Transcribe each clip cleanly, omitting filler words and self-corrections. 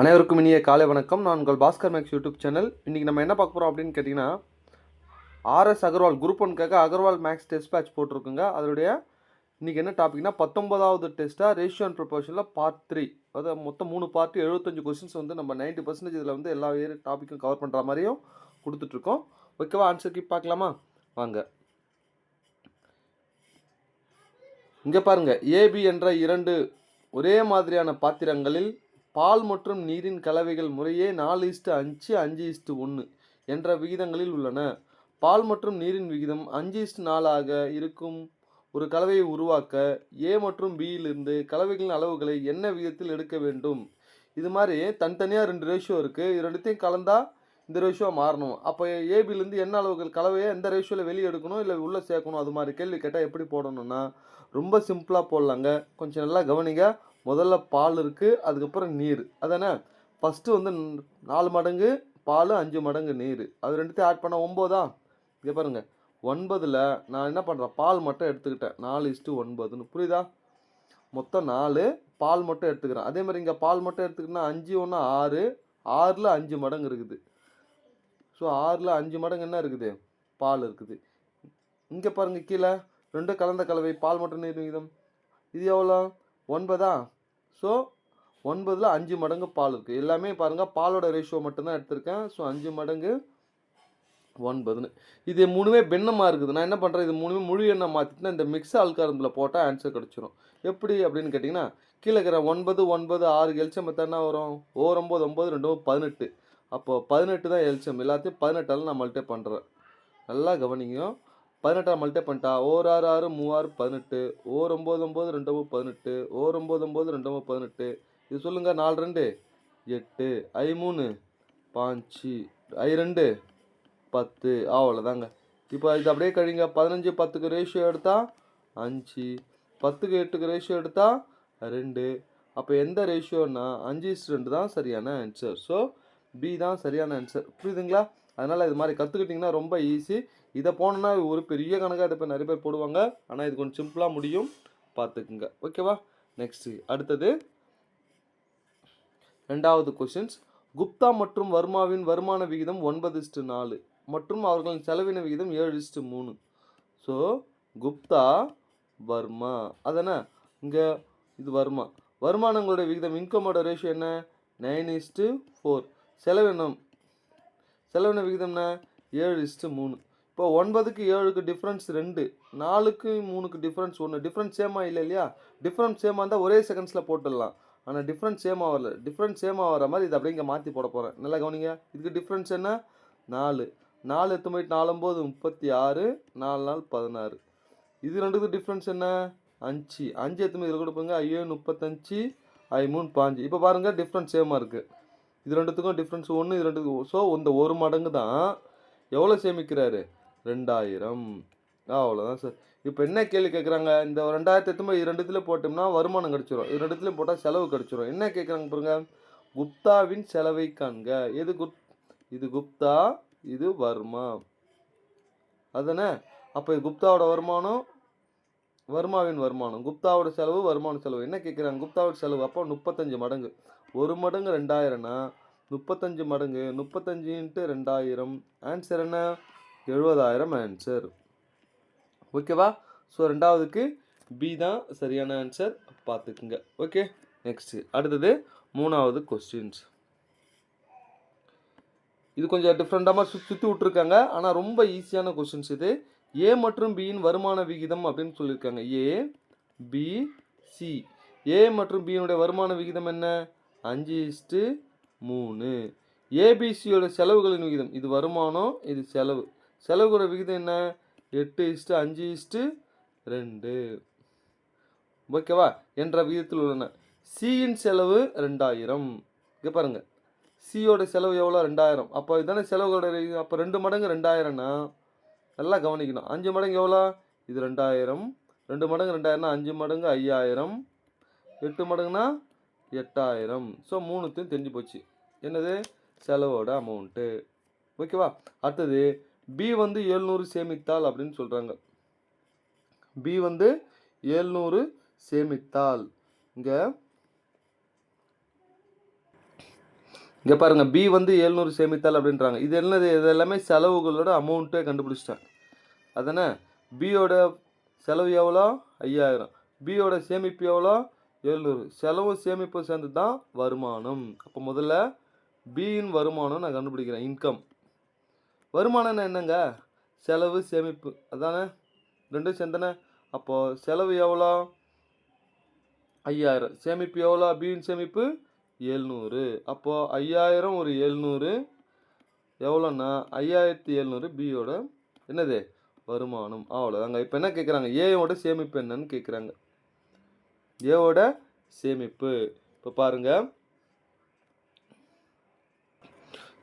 அனைவருக்கும் இனிய காலை வணக்கம். நான் உங்கள் பாஸ்கர் மேக்ஸ் யூடியூப் சேனல். இன்றைக்கி நம்ம என்ன பார்க்க போகிறோம் அப்படின்னு கேட்டிங்கன்னா, ஆர்எஸ் அகர்வால் குரூப் 1க்காக அகர்வால் மேக்ஸ் டெஸ்ட் பேட்ச் போட்டிருக்குங்க. அதோடைய இன்றைக்கி என்ன டாபிக்னா 19வது டெஸ்ட்டாக ரேஷியோ அண்ட் ப்ரொபோர்ஷனில் பார்ட் 3. அதாவது மொத்தம் 3 பார்ட் 75 கொஸ்டின்ஸ் வந்து நம்ம 90% இதில் வந்து எல்லா டாப்பிக்கும் கவர் பண்ணுற மாதிரியும் கொடுத்துட்ருக்கோம். ஓகேவா? ஆன்சர் கீப் பார்க்கலாமா? வாங்க. இங்கே பாருங்கள், ஏபி என்ற 2 ஒரே மாதிரியான பாத்திரங்களில் பால் மற்றும் நீரின் கலவைகள் முறையே 4:5, 5:1 என்ற விகிதங்களில் உள்ளன. பால் மற்றும் நீரின் விகிதம் 5:4 ஆக இருக்கும் ஒரு கலவையை உருவாக்க ஏ மற்றும் பியிலிருந்து கலவைகளின் அளவுகளை என்ன விகிதத்தில் எடுக்க வேண்டும்? இது மாதிரி தனித்தனியாக 2 ரேஷியோ இருக்குது. இது ரெண்டுத்தையும் கலந்தால் இந்த ரேஷியோ மாறணும். அப்போ ஏபிலேருந்து என்ன அளவுகள் கலவையை எந்த ரேஷியோவில் வெளியே எடுக்கணும் இல்லை உள்ளே சேர்க்கணும்? அது மாதிரி கேள்வி கேட்டால் எப்படி போடணும்னா ரொம்ப சிம்பிளாக போடலாங்க. கொஞ்சம் நல்லா கவனிங்க. முதல்ல பால் இருக்குது, அதுக்கப்புறம் நீர். அதானே ஃபஸ்ட்டு வந்து 4 மடங்கு பால், 5 மடங்கு நீர். அது ரெண்டுத்தையும் ஆட் பண்ணால் 9ஆ? இங்கே பாருங்கள், 9ல் நான் என்ன பண்ணுறேன், பால் மட்டும் எடுத்துக்கிட்டேன். 4:9ன்னு புரியுதா? மொத்தம் 4, பால் மட்டும் எடுத்துக்கிறேன். அதே மாதிரி இங்கே பால் மட்டும் எடுத்துக்கிட்டேன்னா 5 1 6, 6ல் 5 மடங்கு இருக்குது. ஸோ 6ல் 5 மடங்கு என்ன இருக்குது? பால் இருக்குது. இங்கே பாருங்கள், கீழே 2 கலந்த கலவை பால் மற்றும் நீர் விகிதம். இது எவ்வளோ? 9ஆ? ஸோ 9ல் 5 மடங்கு பால் இருக்குது. எல்லாமே பாருங்கள் பாலோட ரேஷியோ மட்டும்தான் எடுத்திருக்கேன். ஸோ 5 மடங்கு 9ன்னு. இது 3மே பின்னமாக இருக்குது. நான் என்ன பண்ணுறேன், இது 3மே முழு எண்ணை மாற்றிட்டுனா இந்த மிக்ஸ் ஆல்காரத்தில் போட்டால் ஆன்சர் கிடச்சிரும். எப்படி அப்படின்னு கேட்டிங்கன்னா, கீழே இருக்கிற 9 9 6 எல்சியம் மொத்தம் என்ன வரும்? 9 9 2 18. அப்போது 18 தான் எல்சியம். எல்லாத்தையும் 18ஆல் நான் மல்டிப்ளை பண்ணுறேன். நல்லா கவனிங்க. 18 மல்டிப்ளை பண்ணிட்டா 1 6 6 3 6 18, 1 9 9 2 18, 1 9 9 2 18. இது சொல்லுங்கள், 4 2 8, I 3 5, I 2 10. அவ்வளோதாங்க. இப்போ இது அப்படியே கழிங்க. 15 10க்கு ரேஷியோ எடுத்தால் 5, 10க்கு 8க்கு ரேஷியோ எடுத்தால் 2. அப்போ எந்த ரேஷியோன்னா 5:2 தான் சரியான ஆன்சர். ஸோ பி தான் சரியான ஆன்சர். புரியுதுங்களா? அதனால் இது மாதிரி கற்றுக்கிட்டிங்கன்னா ரொம்ப ஈஸி. இதை போனோன்னா ஒரு பெரிய கணக்காக இதை இப்போ நிறைய பேர் போடுவாங்க. ஆனால் இது கொஞ்சம் சிம்பிளாக முடியும், பார்த்துக்குங்க. ஓகேவா? நெக்ஸ்ட்டு அடுத்தது 2வது கொஷின்ஸ். குப்தா மற்றும் வர்மாவின் வருமான விகிதம் 9:4 மற்றும் அவர்களின் செலவின விகிதம் 7:3. ஸோ குப்தா வர்மா அதானே, இங்கே இது வர்மா. வருமானங்களுடைய விகிதம் இன்கமோட ரேஷியோ என்ன? 9:4. செலவின விகிதம்னா 7:3. இப்போ 9க்கு 7க்கு டிஃப்ரென்ஸ் 2, 4க்கு 3க்கு டிஃப்ரென்ஸ் 1. டிஃப்ரென்ஸ் சேமாக இல்லை இல்லையா? டிஃப்ரென்ஸ் சேமாக இருந்தால் ஒரே செகண்ட்ஸில் போட்டுடலாம். ஆனால் டிஃப்ரென்ஸ் சேமாக வரல. டிஃப்ரென்ஸ் சேமாக வர மாதிரி இது அப்படியே இங்கே மாற்றி போட போகிறேன். நல்லா கவனிங்க. இதுக்கு டிஃப்ரென்ஸ் என்ன? 4 4 எத்து போயிட்டு 4 9 36, 4 4 16. இது ரெண்டுக்கு டிஃப்ரென்ஸ் என்ன? 5 5 எத்து இதில் கொடுப்போங்க. 5 35, I 3 5. இப்போ பாருங்கள், டிஃப்ரென்ஸ் சேமாக இருக்குது. இது ரெண்டுத்துக்கும் டிஃப்ரென்ஸ் 1, இது ரெண்டுக்கும். ஸோ இந்த 1 மடங்கு தான் எவ்வளோ சேமிக்கிறாரு? 2000. அவ்வளோதான் சார். இப்போ என்ன கேள்வி கேட்குறாங்க, இந்த 2000 எத்துமே இது ரெண்டுத்துலேயும் போட்டோம்னா வருமானம் கிடச்சிரும், இது ரெண்டுத்துலேயும் போட்டால் செலவு கிடச்சிரும். என்ன கேட்குறாங்க பாருங்க, குப்தாவின் செலவை காண்க. இது குப்தா, இது வர்மா அதானே. அப்போ இது குப்தாவோட வருமானம், வர்மாவின் வருமானம். குப்தாவோட செலவு, வருமான செலவு. என்ன கேட்குறாங்க? குப்தாவோட செலவு. அப்போ 35 மடங்கு. 1 மடங்கு 2000னா 35 மடங்கு 35 × 2000. ஆன்சர் என்ன? 70,000 ஆன்சர். ஓகேவா? ஸோ 2வதுக்கு பி தான் சரியான ஆன்சர், பார்த்துக்குங்க. ஓகே, நெக்ஸ்ட்டு அடுத்தது 3வது கொஸ்டின்ஸ். இது கொஞ்சம் டிஃப்ரெண்டாக சுற்றி விட்ருக்காங்க. ஆனால் ரொம்ப ஈஸியான கொஸ்டின்ஸ் இது. ஏ மற்றும் பியின் வருமான விகிதம் அப்படின்னு சொல்லியிருக்காங்க. ஏ பி சி. ஏ மற்றும் பியினுடைய வருமான விகிதம் என்ன? 5:3. ஏபிசியோட செலவுகளின் விகிதம், இது வருமானம், இது செலவு. செலவுகளோட விகிதம் என்ன? 8:5:2. ஓகேவா? என்ற விகிதத்தில் உள்ளன. சியின் செலவு 2000. இங்கே பாருங்கள், சியோட செலவு எவ்வளோ? 2000. அப்போ இதுதானே செலவுகளோட. அப்போ 2 மடங்கு 2000னா நல்லா கவனிக்கணும். 5 மடங்கு எவ்வளோ? இது 2000. 2 மடங்கு 2000னா 5 மடங்கு 5000. 8 மடங்குனா 8000. ஸோ 3த்தையும் தெரிஞ்சு போச்சு. என்னது? செலவோட அமௌண்ட்டு. ஓகேவா? அடுத்தது பி வந்து 700 சேமித்தால் அப்படின்னு சொல்கிறாங்க. பி வந்து 700 சேமித்தால். இங்கே இங்கே பாருங்கள் பி வந்து 700 சேமித்தால் அப்படின்றாங்க. இது என்னது? இது எல்லாமே செலவுகளோட அமௌண்ட்டே கண்டுபிடிச்சிட்டேன். அதானே? பியோட செலவு எவ்வளோ? 5000. பியோட சேமிப்பு எவ்வளோ? 700. செலவும் சேமிப்பும் சேர்ந்து தான் வருமானம். அப்போ முதல்ல பியின் வருமானம் நான் கண்டுபிடிக்கிறேன். இன்கம். வருமானம்னா என்னங்க? செலவு சேமிப்பு அதானே? ரெண்டும் சேர்ந்தானே? அப்போது செலவு எவ்வளோ? 5000. சேமிப்பு எவ்வளோ? பியின் சேமிப்பு 700. அப்போது 5000 ஒரு 700 எவ்வளோன்னா 5700 பியோட என்னது? வருமானம். அவ்வளோதாங்க. இப்போ என்ன கேட்குறாங்க? ஏயோட சேமிப்பு என்னன்னு கேட்குறாங்க. ஏவோட சேமிப்பு இப்போ பாருங்கள்.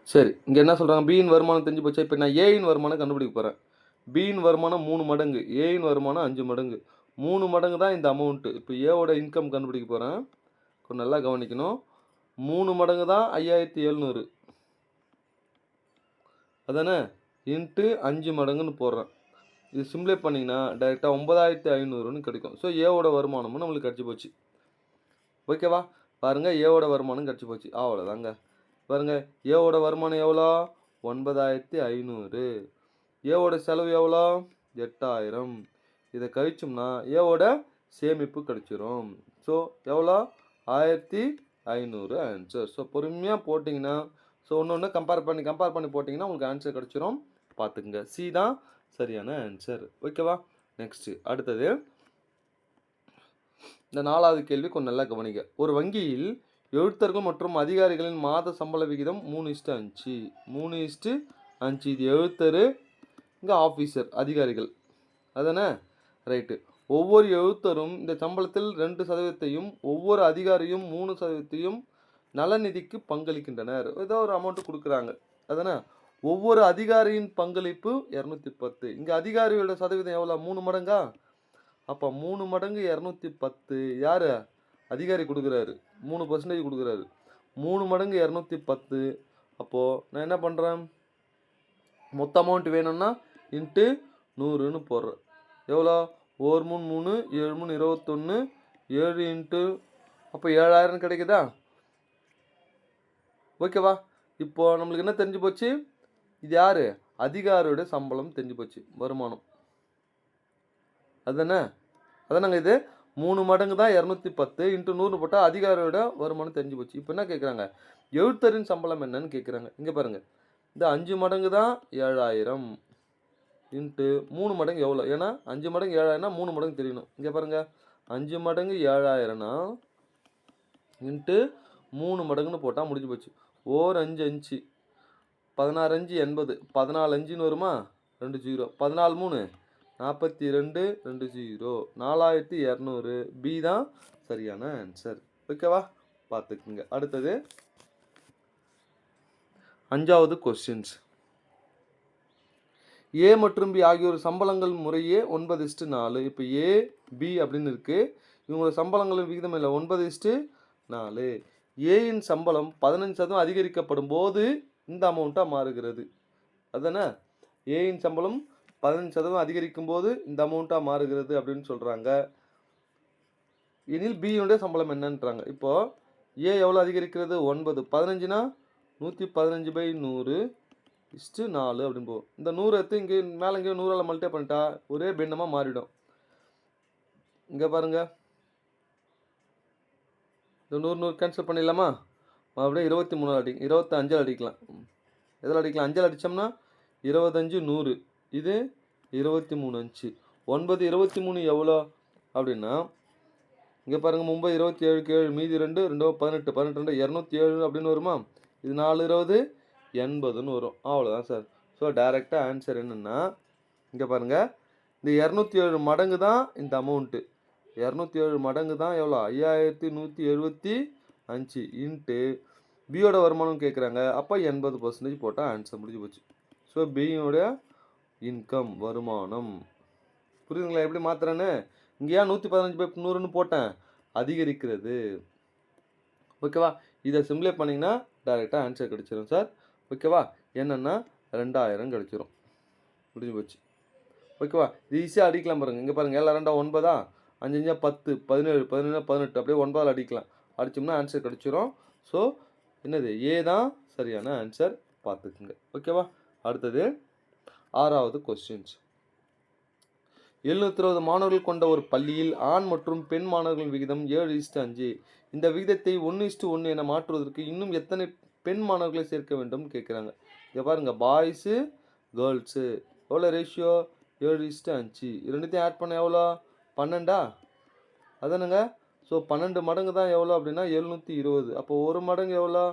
சரி, இங்கே என்ன சொல்கிறாங்க? பியின் வருமானம் தெரிஞ்சு போச்சா? இப்போ நான் ஏயின் வருமானம் கண்டுபிடிக்க போகிறேன். பியின் வருமானம் 3 மடங்கு, ஏயின் வருமானம் 5 மடங்கு. 3 மடங்கு தான் இந்த அமௌண்ட்டு. இப்போ ஏவோட இன்கம் கண்டுபிடிக்க போகிறேன். கொஞ்சம் நல்லா கவனிக்கணும். 3 மடங்கு தான் 5700 அதானே? இன்ட்டு 5 மடங்குன்னு போடுறேன். இது சிம்ப்ளை பண்ணிங்கன்னா டைரெக்டாக 9500ன்னு கிடைக்கும். ஸோ ஏவோட வருமானமும் நம்மளுக்கு கிடச்சி போச்சு. ஓகேவா? பாருங்கள், ஏவோட வருமானம் கிடச்சி போச்சு. அவ்வளோதாங்க. பாருங்கள், ஏவோட வருமானம் எவ்வளோ? 9500. ஏவோட செலவு எவ்வளோ? 8000. இதை கழிச்சோம்னா ஏவோட சேமிப்பு கிடச்சிரும். ஸோ எவ்வளோ? 1500 ஆன்சர். ஸோ பொறுமையாக போட்டிங்கன்னா, ஸோ ஒன்று கம்பேர் பண்ணி போட்டிங்கன்னா உங்களுக்கு ஆன்சர் கிடச்சிரும். பார்த்துக்குங்க. சி தான் சரியான ஆன்சர். ஓகேவா? நெக்ஸ்ட்டு அடுத்தது இந்த 4வது கேள்வி கொஞ்சம் நல்லா கவனிங்க. ஒரு வங்கியில் எழுத்தர்கள் மற்றும் அதிகாரிகளின் மாத சம்பள விகிதம் 3:5. 3:5. இது எழுத்தர், இங்கே ஆஃபீஸர், அதிகாரிகள் அதானே? ரைட்டு. ஒவ்வொரு எழுத்தரும் இந்த சம்பளத்தில் 2%, ஒவ்வொரு அதிகாரியும் 3% நலநிதிக்கு பங்களிக்கின்றனர். ஏதோ ஒரு அமௌண்ட்டு கொடுக்குறாங்க அதானே? ஒவ்வொரு அதிகாரியின் பங்களிப்பு 210. இங்கே அதிகாரியோட சதவீதம் எவ்வளோ? 3 மடங்கா? அப்போ 3 மடங்கு 210 யார்? அதிகாரி கொடுக்குறாரு. 3% கொடுக்குறாரு. 3 மடங்கு 210. அப்போது நான் என்ன பண்ணுறேன்? மொத்த அமௌண்ட் வேணும்னா இன்ட்டு 100ன்னு போடுறேன். எவ்வளோ? 1 3 3 7 3 21 7 இன்ட்டு அப்போ 7000 கிடைக்குதா? ஓகேவா? இப்போது நம்மளுக்கு என்ன தெரிஞ்சு போச்சு? இது யார்? அதிகாரியோட சம்பளம் தெரிஞ்சு போச்சு, வருமானம் அதுதானே? அதானங்க. இது 3 மடங்கு தான் 210 இன்ட்டு 100 போட்டால் அதிகாரியோட வருமானம் தெரிஞ்சு போச்சு. இப்போ என்ன கேட்குறாங்க? எழுத்தரின் சம்பளம் என்னன்னு கேட்குறாங்க. இங்கே பாருங்கள், இந்த 5 மடங்கு தான் 7000 இன்ட்டு 3 மடங்கு எவ்வளோ? ஏன்னா 5 மடங்கு 7000னா 3 மடங்கு தெரியணும். இங்கே பாருங்கள், 5 மடங்கு 7000னா இன்ட்டு 3 மடங்குன்னு போட்டால் முடிஞ்சு போச்சு. 5 5 16 5 80 14 5ன்னு வருமா? 2 0 14 3 42 2 0 4200. பி தான் சரியான ஆன்சர். ஓகேவா? பார்த்துக்குங்க. அடுத்தது 5வது கொஸ்டின்ஸ். ஏ மற்றும் பி ஆகியோர் சம்பளங்கள் முறையே 9:4. இப்போ ஏ பி அப்படின்னு இருக்குது. இவங்களோட சம்பளங்களின் விகிதம் இல்லை, 9:4. ஏயின் சம்பளம் 15% அதிகரிக்கப்படும் போது இந்த அமௌண்ட்டாக மாறுகிறது. அதுதானே? ஏயின் சம்பளம் 15% அதிகரிக்கும் போது இந்த அமௌண்ட்டாக மாறுகிறது அப்படின்னு சொல்கிறாங்க. எனில் பியுடைய சம்பளம் என்னன்றாங்க. இப்போது ஏ எவ்வளோ அதிகரிக்கிறது? 9. 15னா 115/100 4 அப்படின்னு போகும். இந்த 100 எடுத்து இங்கே மேலே இங்கே 100ஆல் மல்டிப்ளை பண்ணிட்டா ஒரே பின்னமாக மாறிடும். இங்கே பாருங்கள், இந்த 100 கேன்சல் பண்ணிடலாமா? மறுபடியும் 23 அடி 25 அடிக்கலாம். எதில் அடிக்கலாம்? 5 அடித்தோம்னா 25 100. இது 23 5. 9 23 எவ்வளோ அப்படின்னா இங்கே பாருங்கள், 9 27 7 மீதி 2 2 18 18 207 அப்படின்னு வருமா? இது 4 20 80ன்னு வரும். அவ்வளோதான் சார். ஸோ டைரெக்டாக ஆன்சர் என்னென்னா இங்கே பாருங்கள், இந்த 207 மடங்கு தான் இந்த அமௌண்ட்டு. 207 மடங்கு தான் எவ்வளோ? 5175 இன்ட்டு பியோட வருமானம் கேட்குறாங்க. அப்போ 80% போட்டால் ஆன்சர் முடிஞ்சு போச்சு. ஸோ பியோட இன்கம் வருமானம் புரியுதுங்களா? எப்படி மாற்றுறேன்னு? இங்கே ஏன் 115/100ன்னு போட்டேன்? அதிகரிக்கிறது. ஓகேவா? இதை சிம்ப்ளை பண்ணிங்கன்னா டைரெக்டாக ஆன்சர் கிடச்சிரும் சார். ஓகேவா? என்னென்னா 2000 கிடச்சிரும். முடிஞ்சு போச்சு. ஓகேவா? இது ஈஸியாக அடிக்கலாம் பாருங்கள். இங்கே பாருங்கள், 7 2 9 5 5 10 17 17 18 அப்படியே 9 அடிக்கலாம். அடித்தோம்னா ஆன்சர் கிடச்சிரும். ஸோ என்னது ஏ தான் சரியான ஆன்சர், பார்த்துக்குங்க. ஓகேவா? அடுத்தது 6வது கொஸ்டின்ஸ். 720 மாணவர்கள் கொண்ட ஒரு பள்ளியில் ஆண் மற்றும் பெண் மாணவர்களின் விகிதம் 7:5. இந்த விகிதத்தை 1:1 என மாற்றுவதற்கு இன்னும் எத்தனை பெண் மாணவர்களை சேர்க்க வேண்டும் கேட்குறாங்க. இங்கே பாருங்க, பாய்ஸு கேர்ள்ஸு எவ்வளோ ரேஷியோ 7:5. ரெண்டுத்தையும் ஆட் பண்ண எவ்வளோ 12 அதானுங்க. ஸோ 12 மடங்கு தான் எவ்வளோ அப்படின்னா 720. அப்போ ஒரு மடங்கு எவ்வளோ,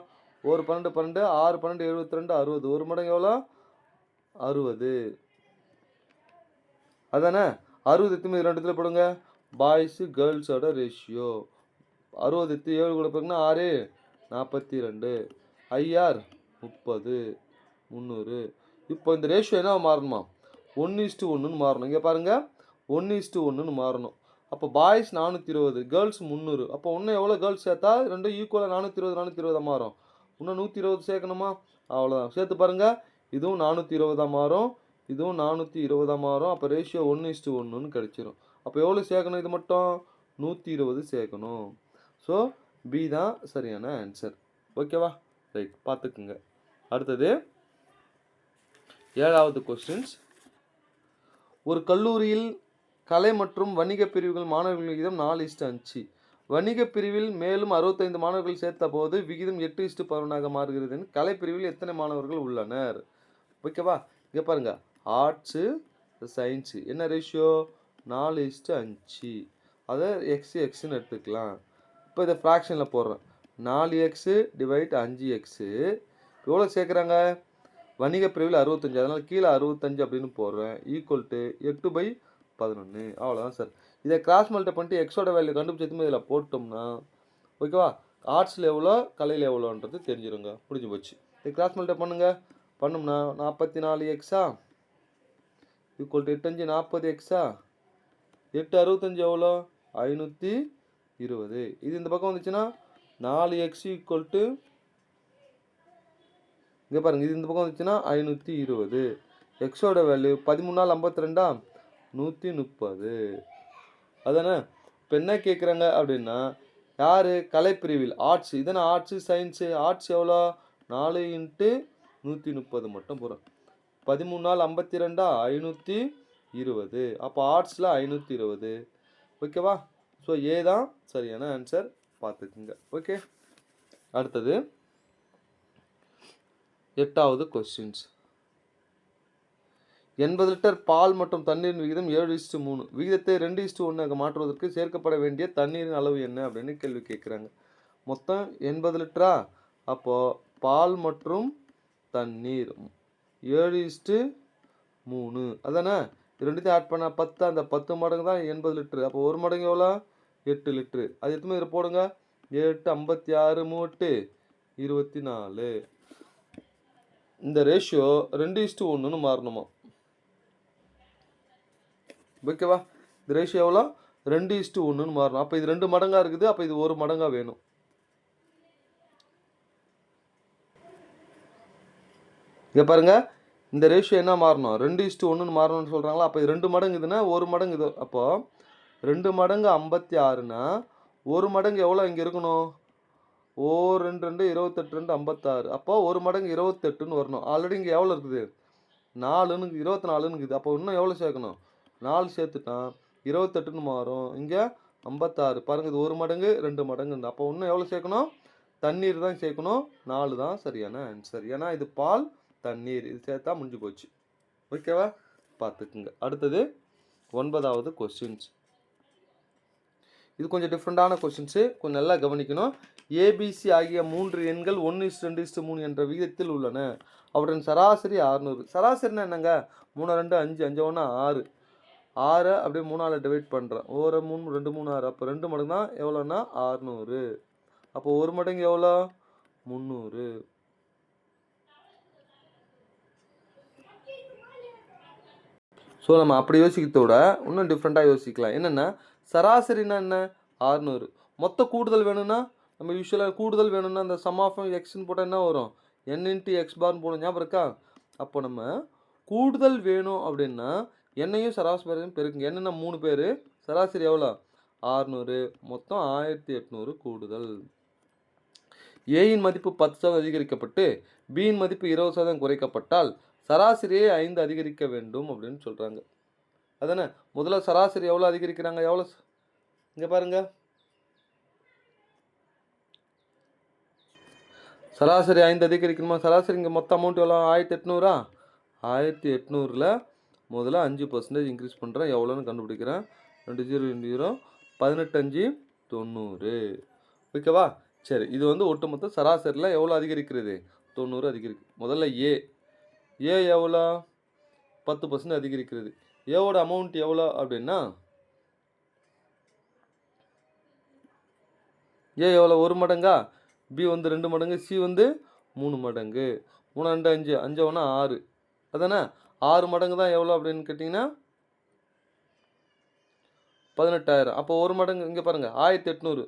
ஒரு 12 12 6 12 72 60. ஒரு மடங்கு எவ்வளோ 60 அதானே. 60 எத்தனை ரெண்டுத்தில் போடுங்க, பாய்ஸு கேர்ள்ஸோட ரேஷியோ 60 7 கூட போங்கன்னா 6 42 ஐஆர் 30 300. இப்போ இந்த ரேஷியோ என்ன மாறணுமா 1:1 மாறணும். இங்கே பாருங்கள் 1:1 மாறணும். அப்போ பாய்ஸ் 420 கேர்ள்ஸ் 300. அப்போ இன்னும் எவ்வளோ கேர்ள்ஸ் சேர்த்தா ரெண்டும் ஈக்குவலாக 420 420 மாறும். இன்னும் 120 சேர்க்கணுமா, அவ்வளோதான். சேர்த்து பாருங்கள், இதுவும் 420 மாறும், இதுவும் 420 மாறும். அப்போ ரேஷியோ 1:1 கிடச்சிரும். அப்போ எவ்வளோ சேர்க்கணும், இது மட்டும் 120 சேர்க்கணும். ஸோ பி தான் சரியான ஆன்சர். ஓகேவா? ரைட், பார்த்துக்குங்க. அடுத்தது 7வது கொஸ்டின்ஸ். ஒரு கல்லூரியில் கலை மற்றும் வணிக பிரிவுகள் மாணவர்கள் விகிதம் 4:5. வணிக பிரிவில் மேலும் 65 மாணவர்கள் சேர்த்த போது விகிதம் 8:11 மாறுகிறது. கலை பிரிவில் எத்தனை மாணவர்கள் உள்ளனர்? ஓகேவா? இங்கே பாருங்க, ஆர்ட்ஸு சயின்ஸு என்ன ரேஷியோ 4:5. அதை எக்ஸ்னு எடுத்துக்கலாம். இப்போ இதை ஃப்ராக்ஷனில் போடுறேன். 4x டிவைட் 5x எவ்வளோ சேர்க்குறாங்க, வணிக பிரிவில் 65, அதனால் கீழே 65 அப்படின்னு போடுறேன். Equal to 8/11. அவ்வளோதான் சார். இதை கிராஸ் மல்டிப்ளை பண்ணிட்டு எக்ஸோட வேல்யூ கண்டுபிடிச்சதுமே இதில் போட்டோம்னா ஓகேவா, ஆர்ட்ஸில் எவ்வளோ கலையில் எவ்வளோன்றது தெரிஞ்சிருங்க. முடிஞ்சு போச்சு. இதை கிராஸ் மல்டிப்ளை பண்ணுங்க. பண்ணோம்னா 44x ஈக்குவல் டு 8 5 40x 8 65 எவ்வளோ 520. இது இந்த பக்கம் வந்துச்சுன்னா 4x ஈக்குவல் டு இங்கே பாருங்கள், இது இந்த பக்கம் வந்துச்சுன்னா 520. எக்ஸோட வேல்யூ 13 4 52 130 அதானே. இப்போ என்ன கேட்குறாங்க அப்படின்னா, யார் கலைப்பிரிவில் ஆர்ட்ஸ், இதனா ஆர்ட்ஸு சயின்ஸு. ஆர்ட்ஸ் எவ்வளோ 4 × 130 மட்டும் போகிறோம். 13 4 52 520. அப்போ ஆர்ட்ஸில் 520. ஓகேவா? ஸோ ஏ தான் சரியான ஆன்சர், பார்த்துக்குங்க. ஓகே, அடுத்தது 8வது கொஸ்டின்ஸ். 80 லிட்டர் பால் மற்றும் தண்ணீரின் விகிதம் 7:3. விகிதத்தை 2:1 மாற்றுவதற்கு சேர்க்கப்பட வேண்டிய தண்ணீரின் அளவு என்ன அப்படின்னு கேள்வி கேட்குறாங்க. மொத்தம் 80 லிட்டரா, அப்போது பால் மற்றும் தண்ணீர் 7:3 அதானே. ரெண்டுத்தையும் ஆட் பண்ணால் 10, அந்த 10 மடங்கு தான் 80 லிட்டரு. அப்போ ஒரு மடங்கு எவ்வளோ 8 லிட்டரு. அது எத்தனை இதில் போடுங்க, 7 56 3 24. இந்த ரேஷியோ 2:1 மாறணுமா. ஓகேவா? இந்த ரேஷியோ எவ்வளோ 2:1 மாறணும். அப்போ இது 2 மடங்காக இருக்குது, அப்போ இது 1 மடங்காக வேணும். இங்கே பாருங்கள், இந்த ரேஷியோ என்ன மாறணும் 2:1 மாறணும்னு சொல்கிறாங்களா. அப்போ இது 2 மடங்கு இதுன்னா 1 மடங்கு இது. அப்போது 2 மடங்கு 56னா 1 மடங்கு எவ்வளோ இங்கே இருக்கணும், 2 2 28 2 56. அப்போ 1 மடங்கு 28ன்னு வரணும். ஆல்ரெடி இங்கே எவ்வளோ இருக்குது 4ன்னு 24ன்னு இருக்குது. அப்போ இன்னும் எவ்வளோ சேர்க்கணும், 4 சேர்த்துட்டா 28ன்னு மாறும். இங்கே 56 பாருங்கள், இது 1 மடங்கு 2 மடங்கு. அப்போ இன்னும் எவ்வளோ சேர்க்கணும், தண்ணீர் தான் சேர்க்கணும். 4 தான் சரியான ஆன்சர். ஏன்னா இது பால் தண்ணீர், இது சேர்த்தா முடிஞ்சு போச்சு. ஓகேவா? பார்த்துக்குங்க. அடுத்தது 9வது கொஸ்டின்ஸ். இது கொஞ்சம் டிஃப்ரெண்டான கொஸ்டின்ஸு, கொஞ்சம் நல்லா கவனிக்கணும். ஏபிசி ஆகிய 3 எண்கள் 1:2:3 என்ற விகிதத்தில் உள்ளன. அவற்றின் சராசரி 600. சராசரினா என்னங்க, 3 2 5 5 1 6. 6 அப்படியே 3ஆல் டிவைட் பண்ணுறேன். 1 3 2 3 6. அப்போ 2 மடங்கு தான் எவ்வளோன்னா 600. அப்போ 1 மடங்கு எவ்வளோ 300. ஸோ நம்ம அப்படி யோசிக்கிறத விட இன்னும் டிஃப்ரெண்ட்டாக யோசிக்கலாம். என்னென்னா சராசரினா என்ன 600. மொத்த கூடுதல் வேணும்னா நம்ம யூஸ்வலாக கூடுதல் வேணும்னா அந்த சம் ஆஃப் எக்ஸ்ன்னு போட்டால் என்ன வரும், n × x பார்னு போடும், ஞாபகம் இருக்கா. அப்போ நம்ம கூடுதல் வேணும் அப்படின்னா என்னையும் சராசரியும் பெருக்குங்க. என்னென்னா 3 பேர், சராசரி எவ்வளோ 600, மொத்தம் 1800 கூடுதல். ஏயின் மதிப்பு 10% அதிகரிக்கப்பட்டு பியின் மதிப்பு 20% குறைக்கப்பட்டால் சராசரியை 5 அதிகரிக்க வேண்டும் அப்படின்னு சொல்கிறாங்க. அதானே முதல்ல சராசரி எவ்வளோ அதிகரிக்கிறாங்க, எவ்வளோ இங்கே பாருங்க, சராசரி 5 அதிகரிக்கணுமா, சராசரி இங்கே மொத்த அமௌண்ட் எவ்வளோ 1800. 1800ல் முதல்ல 5% இன்க்ரீஸ் பண்ணுறேன், எவ்வளோன்னு கண்டுபிடிக்கிறேன். 2 0 2 0 18 5 90. ஓகேவா? சரி, இது வந்து ஒட்டுமொத்த சராசரியில் எவ்வளோ அதிகரிக்கிறது, 90 அதிகரிக்கு. முதல்ல ஏ எவ்வளோ 10% அதிகரிக்கிறது. ஏவோட அமௌண்ட் எவ்வளோ அப்படின்னா ஏ எவ்வளோ 1 மடங்கா, பி வந்து 2 மடங்கு, சி வந்து 3 மடங்கு. 3 2 5 5 1 6. அதானே 6 மடங்கு தான் எவ்வளோ அப்படின்னு கேட்டிங்கன்னா 18,000. அப்போ 1 மடங்கு இங்கே பாருங்கள் 1800.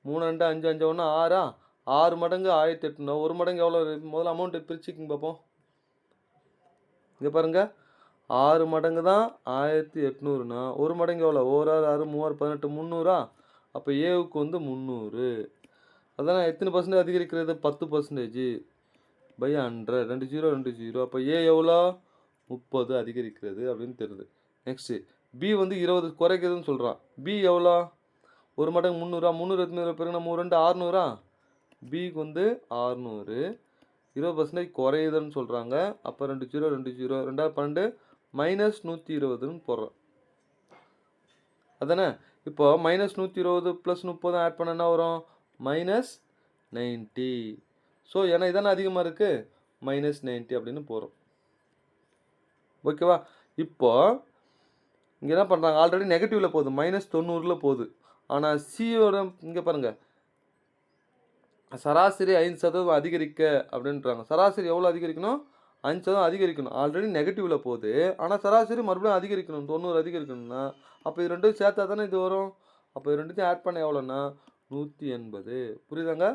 3 2 5 5 1 6. 6 மடங்கு 1800. 1 மடங்கு எவ்வளோ, முதல்ல அமௌண்ட்டு பிரிச்சுக்கிங்க பார்ப்போம். இங்கே பாருங்கள் 6 மடங்கு தான் 1800னா 1 மடங்கு எவ்வளோ, 1 6 6 3 18 300. அப்போ ஏவுக்கு வந்து 300. அதான் எத்தனை பர்சன்டேஜ் அதிகரிக்கிறது, 10% பை 100. 2 0 2 0. அப்போ ஏ எவ்வளோ 30 அதிகரிக்கிறது அப்படின்னு தெரியுது. நெக்ஸ்ட்டு பி வந்து 20 குறைக்கிறதுன்னு சொல்கிறான். பி எவ்வளோ 1 மடங்கு 300. 300 எத்தனை பிறகு 3 2 600. பிக்கு வந்து 600 20% குறையுதுன்னு சொல்கிறாங்க. அப்போ 2 0 2 0 2 12 மைனஸ் 120ன்னு போடுறோம். அதானே இப்போ மைனஸ் 120 ப்ளஸ் 30 ஆட் பண்ண என்ன வரும், மைனஸ் 90. ஸோ ஏன்னா இதானே அதிகமாக இருக்குது, மைனஸ் 90 அப்படின்னு போகிறோம். ஓகேவா? இப்போ இங்கே என்ன பண்ணுறாங்க, ஆல்ரெடி நெகட்டிவில் போகுது, மைனஸ் 90ல் போகுது. ஆனால் சியோட இங்கே பாருங்கள் சராசரி 5% அதிகரிக்க அப்படின்றாங்க. சராசரி எவ்வளோ அதிகரிக்கணும், 5% அதிகரிக்கணும். ஆல்ரெடி நெகட்டிவில் போகுது, ஆனால் சராசரி மறுபடியும் அதிகரிக்கணும், 90 அதிகரிக்கணும்னா அப்போ இது ரெண்டும் சேர்த்தா தானே இது வரும். அப்போ இது ரெண்டுத்தையும் ஆட் பண்ண எவ்வளோன்னா 180. புரியுதாங்க?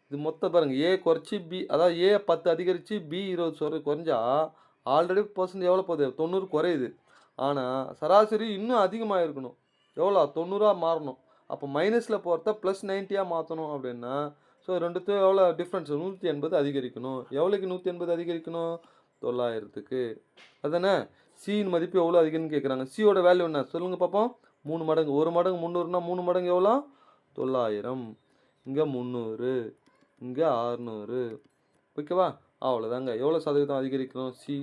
இது மொத்தம் பாருங்கள், ஏ குறைச்சி பி, அதாவது ஏ 10 அதிகரித்து பி 20 குறைஞ்சா ஆல்ரெடி பர்சன்ட் எவ்வளோ போகுது, 90 குறையுது. ஆனால் சராசரி இன்னும் அதிகமாக இருக்கணும், எவ்வளோ 90 மாறணும். அப்போ மைனஸில் போகிறத ப்ளஸ் 90 மாற்றணும் அப்படின்னா ஸோ ரெண்டுத்தையும் எவ்வளோ டிஃப்ரென்ஸ் 180 அதிகரிக்கணும். எவ்வளோக்கு 180 அதிகரிக்கணும், 900க்கு. அதானே சியின் மதிப்பு எவ்வளோ அதிகம்னு கேட்குறாங்க. சியோட வேல்யூ என்ன சொல்லுங்கள் பார்ப்போம். 3 மடங்கு. 1 மடங்கு 300னா 3 மடங்கு எவ்வளோ 900. இங்கே 300, இங்கே 600. ஓகேவா? அவ்வளோதாங்க. எவ்வளோ சதவீதம் அதிகரிக்கணும், சி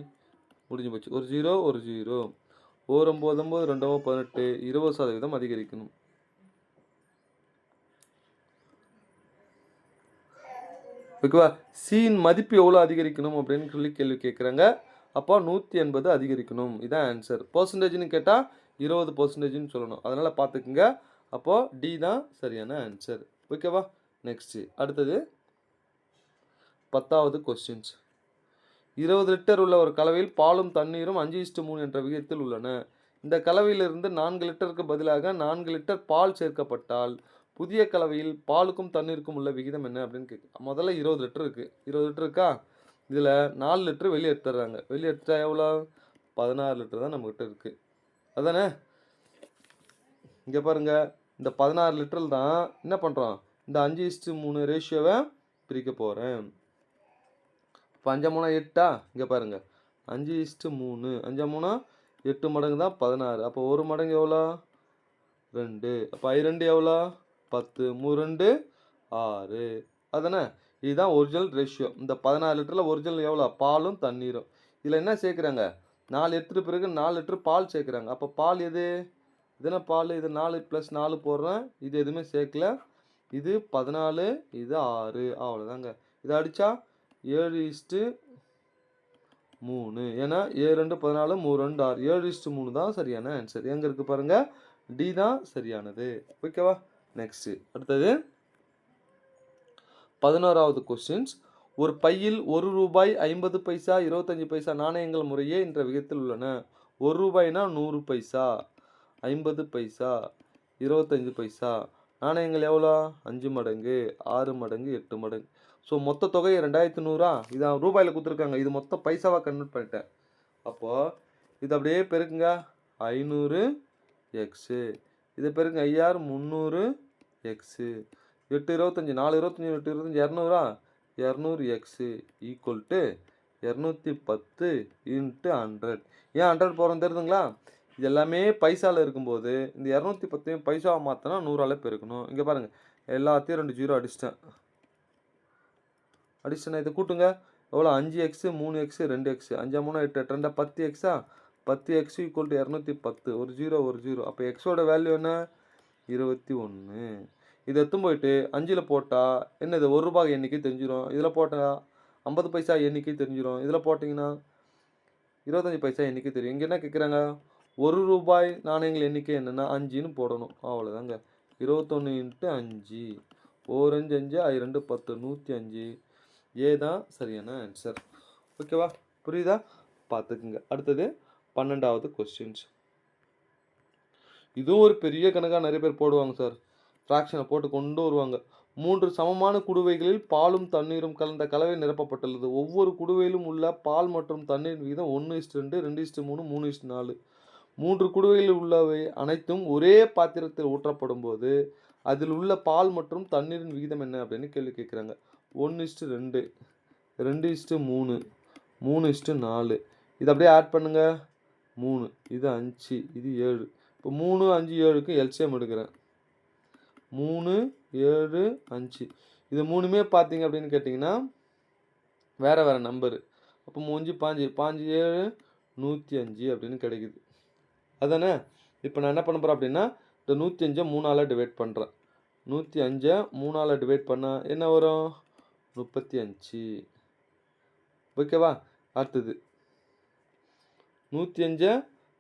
முடிஞ்சு போச்சு. ஒரு 0 ஒரு 0. 1 9 9 2 18 20% அதிகரிக்கணும். ஓகேவா? சியின் மதிப்பு எவ்வளோ அதிகரிக்கணும் அப்படின்னு சொல்லி கேள்வி கேட்குறாங்க. அப்போ 180 அதிகரிக்கணும். இதான் ஆன்சர். பர்சன்டேஜ்னு கேட்டால் 20%ன்னு சொல்லணும். அதனால் பார்த்துக்குங்க. அப்போது டி தான் சரியான ஆன்சர். ஓகேவா? நெக்ஸ்ட்டு அடுத்தது 10வது கொஸ்டின்ஸ். 20 லிட்டர் உள்ள ஒரு கலவையில் பாலும் தண்ணீரும் 5:3 என்ற விகிதத்தில் உள்ளன. இந்த கலவையிலிருந்து 4 லிட்டருக்கு பதிலாக 4 லிட்டர் பால் சேர்க்கப்பட்டால் புதிய கலவையில் பாலுக்கும் தண்ணீருக்கும் உள்ள விகிதம் என்ன அப்படின்னு கேட்கு. முதல்ல 20 லிட்டர் இருக்குது. 20 லிட்டர் இருக்கா, இதில் 4 லிட்டர் வெளியே எடுத்துடுறாங்க. வெளியே எடுத்துட்டா எவ்வளோ 16 லிட்டர் தான் நம்மக்கிட்ட இருக்குது. அதானே இங்கே பாருங்கள், இந்த 16 லிட்டரில் தான் என்ன பண்ணுறோம், இந்த 5:3 ரேஷியோவை பிரிக்க போகிறேன். இப்போ 5 3 8. இங்கே பாருங்கள் 5:3 5 3 8 மடங்கு தான் 16. அப்போ 1 மடங்கு எவ்வளோ 2. அப்போ 2 எவ்வளோ 10. 3 2 6. அதானே இதுதான் ஒரிஜினல் ரேஷியோ. இந்த 16 லிட்டரில் ஒரிஜினல் எவ்வளோ, பாலும் தண்ணீரும். இதில் என்ன சேர்க்குறாங்க, 4 எடுத்துகிட்டு பிறகு 4 லிட்டர் பால் சேர்க்குறாங்க. அப்போ பால் எது, இதுனா பால், இது 4 + 4 போடுறேன். இது எதுவுமே சேர்க்கல. இது 14, இது 6. அவ்வளோதாங்க. இதை அடித்தா 7:3. ஏன்னா 7 2 14 3 2 6. 7:3 தான் சரியான ஆன்சர். எங்கே இருக்குது பாருங்கள், டி தான் சரியானது. ஓகேவா? நெக்ஸ்ட்டு அடுத்தது 11வது கொஸ்டின்ஸ். ஒரு பையில் 1 ரூபாய் 50 பைசா 25 பைசா நாணயங்கள் முறையே என்ற விகிதத்தில் உள்ளன. 1 ரூபாய்னா 100 பைசா, 50 பைசா, 25 பைசா. நாணயங்கள் எவ்வளோ 5 மடங்கு, 6 மடங்கு, 8 மடங்கு. ஸோ மொத்த தொகை 2100. இதான் ரூபாயில் கொடுத்துருக்காங்க. இது மொத்த பைசாவாக கன்வெர்ட் பண்ணிட்டேன். அப்போது இது அப்படியே பெருக்குங்க, 500 எக்ஸு. இதை பெருக்குங்க ஐஆர் 300 x. 8 25 4 25 8 25 200 200 x equal to 210 into 100. ஏன் 100 போகிறோம் தெரியுதுங்களா? இது எல்லாமே பைசாவில் இருக்கும்போது இந்த 210 பைசாவை மாற்றினா 100ஆல் பெருக்கணும். இங்கே பாருங்கள், எல்லாத்தையும் 2 ஜீரோ அடிச்சிட்டேன்னா இதை கூட்டுங்க. எவ்வளோ? 5x 3x 2x 5 3 8 8 2 10x 10x equal to 210. ஒரு ஜீரோ. அப்போ எக்ஸோட வேல்யூ என்ன? 21. இதை எடுத்துன்னு போயிட்டு 5ல் போட்டால் என்னது? ₹1 எண்ணிக்கை தெரிஞ்சிடும். இதில் போட்டால் 50 பைசா எண்ணிக்கை தெரிஞ்சிடும். இதில் போட்டிங்கன்னா 25 பைசா எண்ணிக்கை தெரியும். இங்கே என்ன கேட்குறாங்க? ₹1 நாணயங்கள் எண்ணிக்கை என்னென்னா 5ன்னு போடணும். அவ்வளோதாங்க. 21 இன்ட்டு 5 4 5 5 2 10 105. தான் சரியான ஆன்சர். ஓகேவா? புரியுதா? பார்த்துக்குங்க. அடுத்தது 12வது கொஸ்டின்ஸ். இதுவும் ஒரு பெரிய கணக்காக நிறைய பேர் போடுவாங்க சார். ஃப்ராக்ஷனை போட்டு கொண்டு வருவாங்க. 3 சமமான குடுவைகளில் பாலும் தண்ணீரும் கலந்த கலவை நிரப்பப்பட்டுள்ளது. ஒவ்வொரு குடுவையிலும் உள்ள பால் மற்றும் தண்ணீர் விகிதம் 1:2 2:3 3:4. 3 குடுவைகளில் உள்ளவை அனைத்தும் ஒரே பாத்திரத்தில் ஊற்றப்படும் போது அதில் உள்ள பால் மற்றும் தண்ணீரின் விகிதம் என்ன அப்படின்னு கேள்வி கேட்குறாங்க. 1:2 2:3 3:4. இது அப்படியே ஆட் பண்ணுங்க. 3 இது 5 இது 7. இப்போ 3 5 7க்கு எல்சிஎம் எடுக்கிறேன். 3 7 5. இது மூணுமே பார்த்தீங்க அப்படின்னு கேட்டிங்கன்னா வேறு நம்பரு. அப்போ 3 5 5 7 105 அப்படின்னு கிடைக்குது. அதானே? இப்போ நான் என்ன பண்ண போகிறேன் அப்படின்னா இந்த 105 3ஆல் டிவைட் பண்ணுறேன். 105 3ஆல் டிவைட் பண்ணால் என்ன வரும்? 35. ஓகேவா? அடுத்தது 105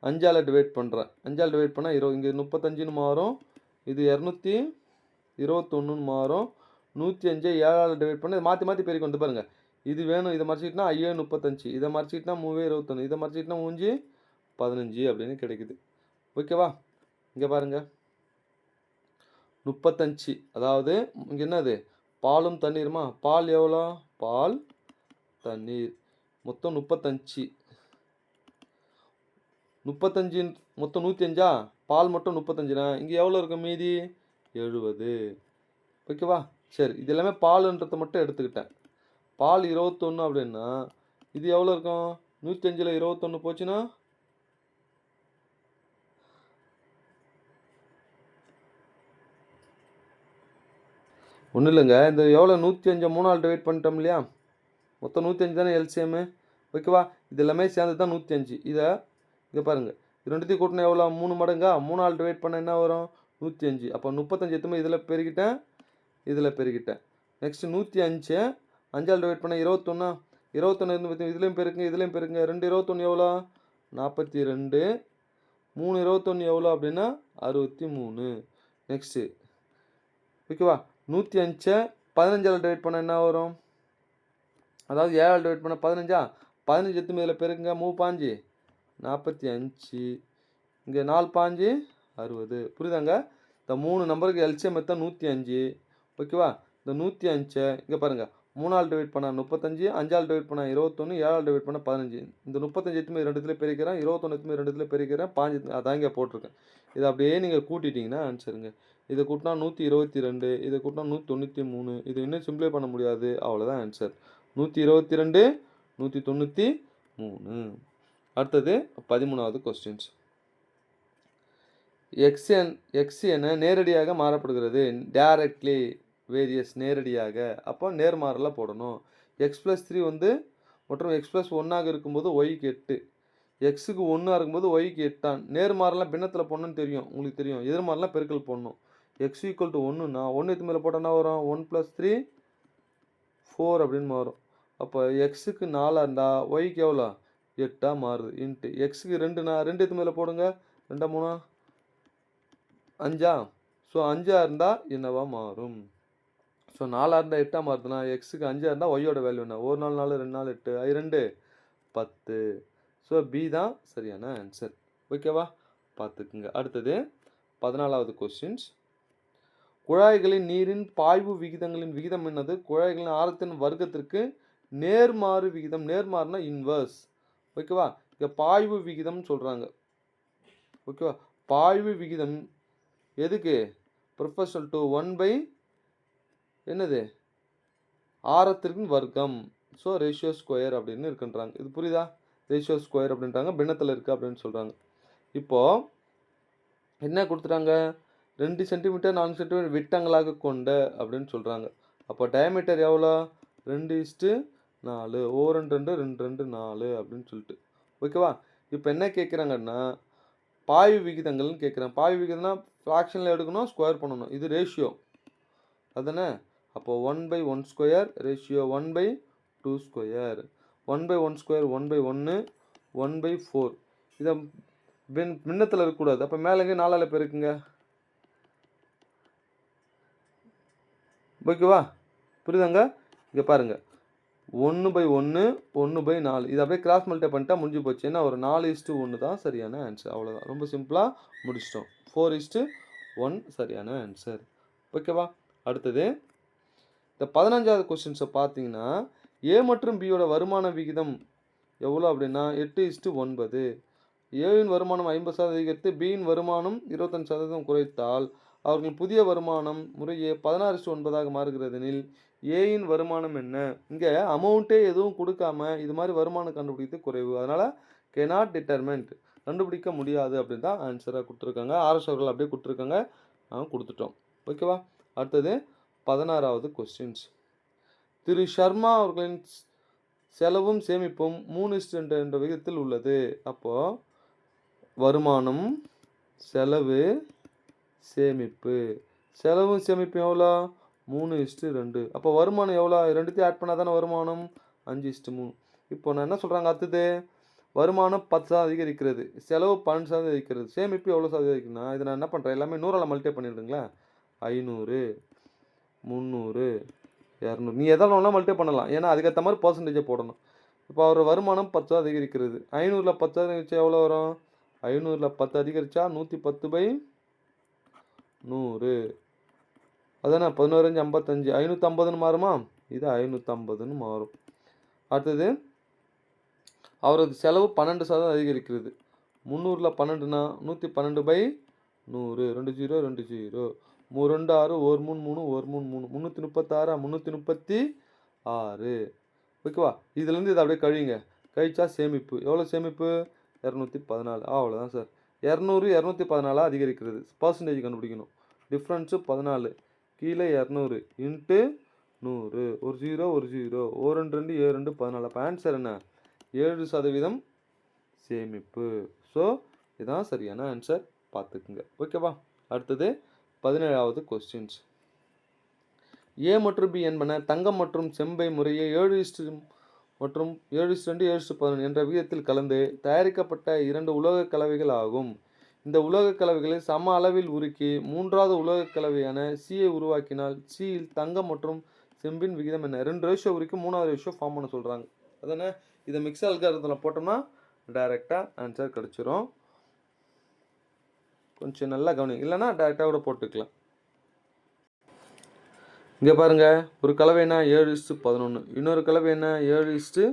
5ஆல் டிவைட் பண்ணுறேன். 5ஆல் டிவைட் பண்ணால் இங்கே 35ன்னு மாறும். இது 221ன்னு மாறும். 105 7ஆல் டிவைட் பண்ண மாற்றி பெருக்கி வந்து பாருங்கள். இது வேணும். இதை மறைச்சிக்கிட்டா 5 35. இதை மறைச்சிக்கிட்டா 3 21. இதை மறைச்சிக்கிட்டா 3 15 அப்படின்னு கிடைக்குது. ஓகேவா? இங்கே பாருங்கள் 35. அதாவது இங்கே என்னது? பாலும் தண்ணீருமா? பால் எவ்வளோ? பால் தண்ணீர் மொத்தம் 35. 35 மொத்தம் 105. பால் மட்டும் 35னா இங்கே எவ்வளோ இருக்கும் மீதி? 70. ஓகேவா? சரி, இது எல்லாமே பாலுன்றதை மட்டும் எடுத்துக்கிட்டேன். பால் 21 அப்படின்னா இது எவ்வளோ இருக்கும்? 105ல் 21 போச்சுன்னா ஒன்றும் இல்லைங்க. இந்த எவ்வளோ 105 3ஆல் டிவைட் பண்ணிட்டோம் இல்லையா? மொத்தம் 105 தானே எல்சிஎம்மு. ஓகேவா? இது எல்லாமே சேர்ந்து தான் 105. இதை பாருங்கள். இது ரெண்டுத்தையும் கூட்டினா எவ்வளோ? 3 மடங்கா? 3ஆல் டிவைட் பண்ண என்ன வரும்? 105. அப்போ 35 எத்துமே இதில் பெருக்கிட்டேன். நெக்ஸ்ட்டு 105 5ஆல் டிவைட் பண்ண 21. 21 இருந்து இதுலேயும் பெருக்குங்க. 2 21 எவ்வளோ? 42. 3 21 எவ்வளோ அப்படின்னா 63. நெக்ஸ்ட்டு ஓகேவா? 105 15ஆல் டிவைட் பண்ண என்ன வரும்? அதாவது 7ஆல் டிவைட் பண்ண 15. 15 எத்துமே இதில் பெருக்குங்க. 3 5 45. இங்கே 4 5 60. புரியுதாங்க? இந்த 3 நம்பருக்கு எல்சிஎம் எடுத்தால் 105. ஓகேவா? இந்த 105 இங்கே பாருங்கள். 3ஆல் டிவைட் பண்ணால் 35, 5ஆல் டிவைட் பண்ணால் 21, 7ஆல் டிவைட் பண்ணால் 15. இந்த 35 எத்துமே 2 பெருக்கிறேன், 21 எத்துமே 2 பெருக்கிறேன், 5 அதான் இங்கே போட்டிருக்கேன். இதை அப்படியே நீங்கள் கூட்டிட்டிங்கன்னா ஆன்சருங்க. இதை கூட்டினா 122, இதை கூட்டினா 193. இது இன்னும் சிம்பிளை பண்ண முடியாது. அவ்வளோதான் ஆன்சர். 122 193. அடுத்தது 13வது கொஸ்டின்ஸ். எக்ஸ் என நேரடியாக மாறப்படுகிறது. டைரக்ட்லி வேரியஸ் நேரடியாக. அப்போ நேர்மாறலாம் போடணும். x+3 மற்றும் x+1 இருக்கும்போது ஒய்க்கு 8. எக்ஸுக்கு 1 இருக்கும்போது ஒய்க்கு 8. நேர்மாறலாம் பின்னத்தில் போடணும்னு தெரியும், உங்களுக்கு தெரியும். எதிர்மாறலாம் பெருக்கல் போடணும். x = 1னா 1 இது மேலே போட்டால் என்ன வரும்? 1 + 3 4 அப்படின்னு மாறும். அப்போ எக்ஸுக்கு 4 இருந்தால் ஒய்க்கு எவ்வளோ? 8 மாறுது. இன்ட்டு எக்ஸுக்கு 2னா 2 இது மேலே போடுங்க. 2 3 5. ஸோ 5 இருந்தால் என்னவா மாறும்? ஸோ 4 இருந்தால் 8 மாறுதுன்னா எக்ஸுக்கு 5 இருந்தால் ஒய்யோட வேல்யூ என்ன? 1 4 4 2 4 8 2 10. ஸோ பி தான் சரியான ஆன்சர். ஓகேவா? பார்த்துக்குங்க. அடுத்தது 14வது கொஸ்டின்ஸ். குழாய்களின் நீரின் பாய்வு விகிதங்களின் விகிதம் என்னது? குழாய்களின் ஆரத்தின் வர்க்கத்திற்கு நேர்மாறு விகிதம். நேர்மாறுனா இன்வர்ஸ். ஓகேவா? இங்கே பாய்வு விகிதம்னு சொல்கிறாங்க. ஓகேவா? பாய்வு விகிதம் எதுக்கு? ப்ரொபோர்ஷனல் டு 1/r என்னது ஆரத்திற்கு வர்க்கம். ஸோ ரேஷியோ ஸ்கொயர் அப்படின்னு இருக்குன்றாங்க. இது புரியுதா? ரேஷியோ ஸ்கொயர் அப்படின்றாங்க, பின்னத்தில் இருக்குது அப்படின்னு சொல்கிறாங்க. இப்போது என்ன கொடுத்துட்டாங்க? 2 சென்டிமீட்டர் 4 சென்டிமீட்டர் விட்டங்களாக கொண்ட அப்படின்னு சொல்கிறாங்க. அப்போ டயமீட்டர் எவ்வளோ? 2:4 2 2 2 2 4 அப்படின்னு சொல்லிட்டு. ஓகேவா? இப்போ என்ன கேட்குறாங்கன்னா பாய்வு விகிதங்கள்னு கேட்குறேன். பாய்வு விகிதம்னா ஃப்ராக்ஷனில் எடுக்கணும், ஸ்கொயர் பண்ணணும். இது ரேஷியோ அதுதானே? அப்போது 1/1 ஸ்கொயர் ரேஷியோ 1/2 ஸ்கொயர் 1/1 ஸ்கொயர் 1/1 1/4. இதை பின்னத்தில் இருக்கக்கூடாது. அப்போ மேலேங்க 4ஆல் பெருக்குங்க. ஓகேவா? புரியுதாங்க? இங்கே பாருங்கள், 1/1 1/4. இது அப்படியே கிராஸ் மல்டிப்ளை பண்ணிட்டா முடிஞ்சு போச்சு. ஏன்னா ஒரு 4:1 தான் சரியான ஆன்சர். அவ்வளோதான், ரொம்ப சிம்பிளாக முடிச்சிட்டோம். 4:1 சரியான ஆன்சர். ஓகேவா? அடுத்தது இந்த 15வது கொஸ்டின்ஸை பார்த்தீங்கன்னா ஏ மற்றும் பியோட வருமான விகிதம் எவ்வளோ அப்படின்னா 8:9. ஏவின் வருமானம் 50% அதிகரித்து பியின் வருமானம் 25% குறைத்தால் அவர்கள் புதிய வருமானம் முறையே 16:9 மாறுகிறதெனில் ஏயின் வருமானம் என்ன? இங்கே அமௌண்ட்டே எதுவும் கொடுக்காம இது மாதிரி வருமானம் கண்டுபிடிக்கிறது குறைவு. அதனால் கெனாட் டிட்டர்மெண்ட், கண்டுபிடிக்க முடியாது அப்படின்னு தான் ஆன்சராக கொடுத்துருக்காங்க. ஆர்எஸ் அவர்கள் அப்படியே கொடுத்துருக்காங்க, நாங்கள் கொடுத்துட்டோம். ஓகேவா? அடுத்தது 16வது கொஸ்டின்ஸ். திரு சர்மா அவர்களின் செலவும் சேமிப்பும் 3:2 என்ற விகிதத்தில் உள்ளது. அப்போது வருமானம், செலவு, சேமிப்பு. செலவும் சேமிப்பு எவ்வளோ? 3:2. அப்போ வருமானம் எவ்வளோ? ரெண்டுத்தையும் ஆட் பண்ணால் தானே வருமானம் 5:3. இப்போ நான் என்ன சொல்கிறாங்க அடுத்தது? வருமானம் 10% அதிகரிக்கிறது, செலவு 12% அதிகரிக்கிறது, சேமிப்பு எவ்வளோ அதிகரிக்குன்னா இதை நான் என்ன பண்ணுறேன், எல்லாமே 100ஆல் மல்டிப்ளை பண்ணிடுங்களேன். 500 300 200. நீ எதால் வேணால் மல்டிப்ளை பண்ணலாம், ஏன்னா அதுக்கேற்ற மாதிரி பர்சன்டேஜை போடணும். இப்போ அவர் வருமானம் 10% அதிகரிக்கிறது. 500ல் 10 அதிகரிச்சா எவ்வளோ வரும்? 500ல் 10 அதிகரித்தா 110/100. அதானே 11 55 550ன்னு மாறுமா? இது 550ன்னு மாறும். அடுத்தது அவரது செலவு 12% அதிகரிக்கிறது. 300ல் 12னா 112/100. 2 0 2 0 3 2 6 1 3 3 1 3 3 336 336. ஓகேவா? இதுலேருந்து இதை அப்படியே கழிங்க. கழிச்சா சேமிப்பு எவ்வளோ? சேமிப்பு 214. அவ்வளோதான் சார். 200 214 அதிகரிக்கிறது. பர்சன்டேஜ் கண்டுபிடிக்கணும். டிஃப்ரென்ஸு 14, கீழே 200 இன்ட்டு 100. ஒரு 0 ஒரு 0 1 2 2 7 2 14. அப்போ ஆன்சர் என்ன? 7% சேமிப்பு. ஸோ இதுதான் சரியான ஆன்சர், பார்த்துக்குங்க. ஓகேவா? அடுத்தது 17வது கொஸ்டின்ஸ். ஏ மற்றும் பி என்பன தங்கம் மற்றும் செம்பை முறையே 7 மற்றும் 7:2 7:11 என்ற விகிதத்தில் கலந்து தயாரிக்கப்பட்ட 2 உலோக கலவைகள் ஆகும். இந்த உலோக கலவைகளை சம அளவில் உருக்கி 3வது உலோக கலவையான சியை உருவாக்கினால் சியில் தங்கம் மற்றும் செம்பின் விகிதம் என்ன? 2 ரேஷியோ உருக்கி 3வது ரேஷியோ ஃபார்ம் பண்ண சொல்கிறாங்க. அதானே? இதை மிக்ஸ் அல்காரிதத்தில் போட்டோம்னா டைரெக்டாக ஆன்சர் கிடச்சிரும். கொஞ்சம் நல்லா கவனிங்க, இல்லைன்னா டைரெக்டாக கூட போட்டுக்கலாம். இங்கே பாருங்கள், ஒரு கலவை என்ன 7:11, இன்னொரு கலவை என்ன 7:2.